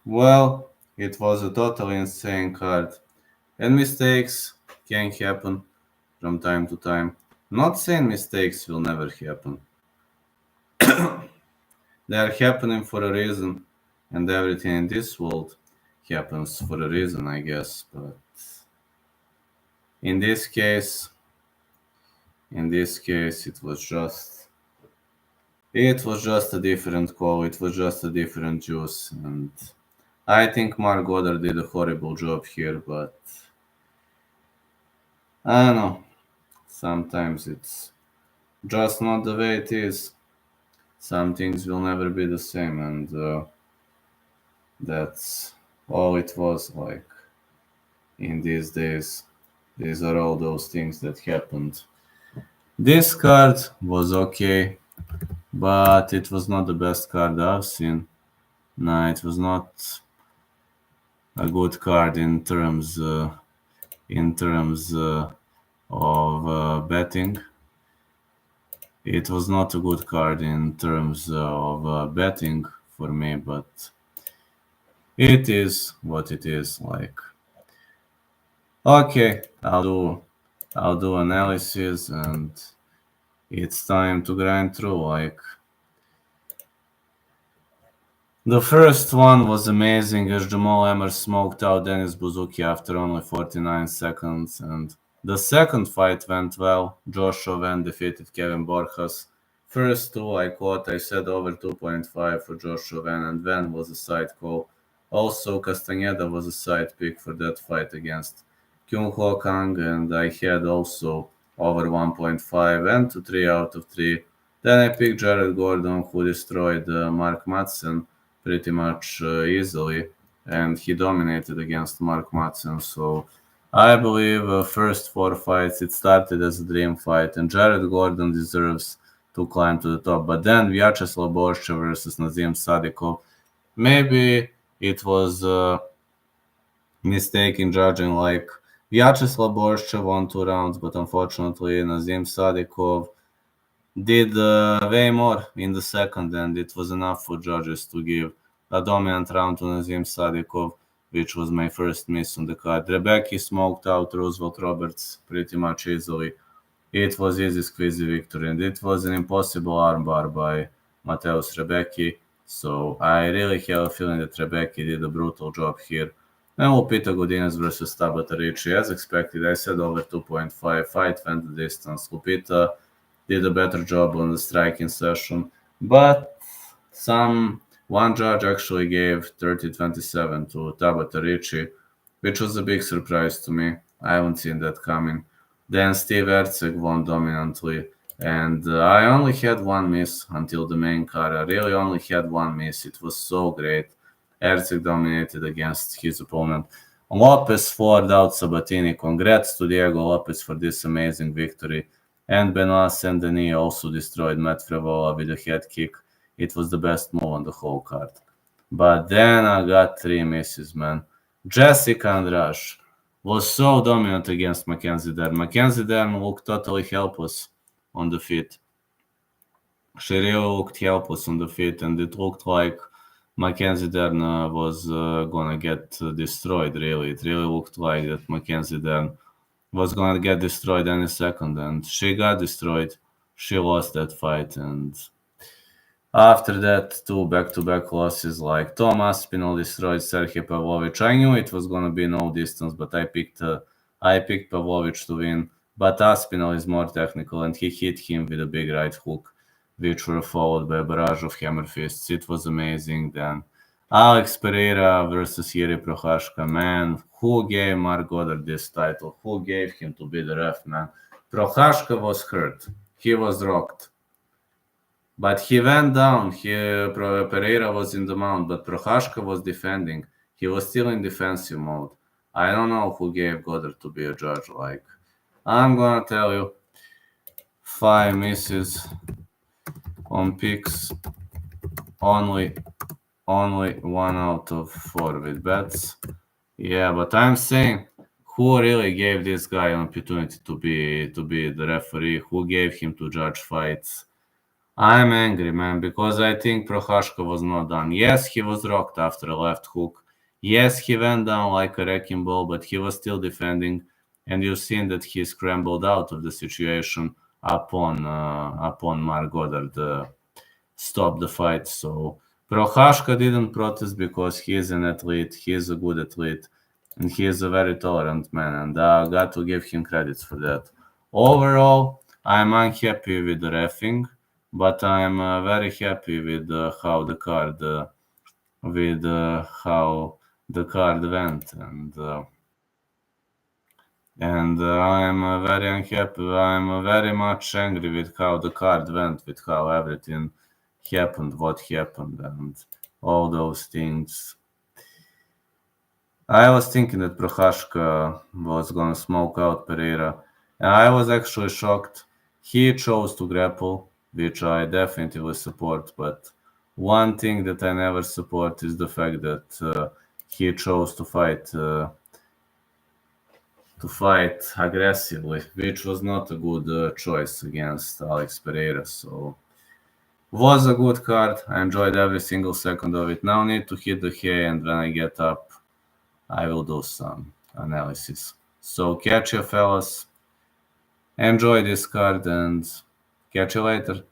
Well, it was a totally insane card, and mistakes can happen from time to time. Not saying mistakes will never happen. They are happening for a reason, and everything in this world happens for a reason, I guess. But in this case, it was just a different call. It was just a different juice, and I think Mark Goddard did a horrible job here. But I don't know. Sometimes it's just not the way it is. Some things will never be the same, and that's all it was like in these days. These are all those things that happened. This card was okay, but it was not the best card I've seen. No, it was not a good card in terms of betting. It was not a good card in terms of betting for me, but it is what it is. Like, okay, I'll do analysis, and it's time to grind through. Like, the first one was amazing as Jamal Emmer smoked out Denis Buzuki after only 49 seconds, and the second fight went well. Josh Chauvin defeated Kevin Borjas. First two I caught, I said over 2.5 for Josh Chauvin, and Van was a side call. Also, Castaneda was a side pick for that fight against Kyung Ho Kang, and I had also over 1.5 and to 3 out of 3. Then I picked Jared Gordon, who destroyed Mark Madsen pretty much easily, and he dominated against Mark Madsen. So I believe first four fights it started as a dream fight, and Jared Gordon deserves to climb to the top. But then Vyacheslav Borshchev versus Nazim Sadikov, maybe it was a mistake in judging. Like, Vyacheslav Borshchev won 2 rounds, but unfortunately Nazim Sadikov did way more in the second, and it was enough for judges to give a dominant round to Nazim Sadikov, which was my first miss on the card. Rebecca smoked out Roosevelt Roberts pretty much easily. It was easy squeezy victory, and it was an impossible armbar by Mateus Rebecca. So I really have a feeling that Rebecca did a brutal job here. And Lupita Godinez versus Tabata Ricci, as expected, I said over 2.5. Fight went the distance. Lupita did a better job on the striking session, but one judge actually gave 30-27 to Tabata Ricci, which was a big surprise to me. I haven't seen that coming. Then Steve Erceg won dominantly, and I only had one miss until the main card. I really only had one miss. It was so great. Erceg dominated against his opponent. Lopez floored out Sabatini. Congrats to Diego Lopez for this amazing victory. And Benoit Saint-Denis also destroyed Matt Frevola with a head kick. It was the best move on the whole card. But then I got three misses, man. Jessica Andrade was so dominant against Mackenzie Dern. Mackenzie Dern looked totally helpless on the feet. She really looked helpless on the feet, and it looked like Mackenzie Dern was gonna get destroyed, really. It really looked like that Mackenzie Dern was gonna get destroyed any second, and she got destroyed. She lost that fight, and after that, two back-to-back losses. Like, Tom Aspinall destroyed Sergey Pavlovich. I knew it was gonna be no distance, but I picked Pavlovich to win. But Aspinall is more technical, and he hit him with a big right hook, which were followed by a barrage of hammer fists. It was amazing. Then Alex Pereira versus Yuri Prochazka. Man, who gave Mark Goddard this title? Who gave him to be the ref, man? Prochazka was hurt. He was rocked. But he went down. Pereira was in the mount, but Prochazka was defending. He was still in defensive mode. I don't know who gave Goddard to be a judge. Like, I'm gonna tell you, 5 misses on picks, only 1 out of 4 with bets. Yeah, but I'm saying, who really gave this guy an opportunity to be the referee? Who gave him to judge fights? I'm angry, man, because I think Prochazka was not done. Yes, he was rocked after a left hook. Yes, he went down like a wrecking ball, but he was still defending, and you've seen that he scrambled out of the situation upon Mark Goddard stopped the fight. So Prochazka didn't protest because he is an athlete, he is a good athlete, and he is a very tolerant man, and I got to give him credits for that. Overall, I'm unhappy with the refing, but I'm very happy with how the card went, and I'm very unhappy. I'm very much angry with how the card went, with how everything happened, what happened, and all those things. I was thinking that Prochazka was gonna smoke out Pereira, and I was actually shocked. He chose to grapple, which I definitely support, but one thing that I never support is the fact that he chose to fight aggressively, which was not a good choice against Alex Pereira. So was a good card. I enjoyed every single second of it. Now need to hit the hay, and when I get up, I will do some analysis. So catch you, fellas. Enjoy this card, and catch you later.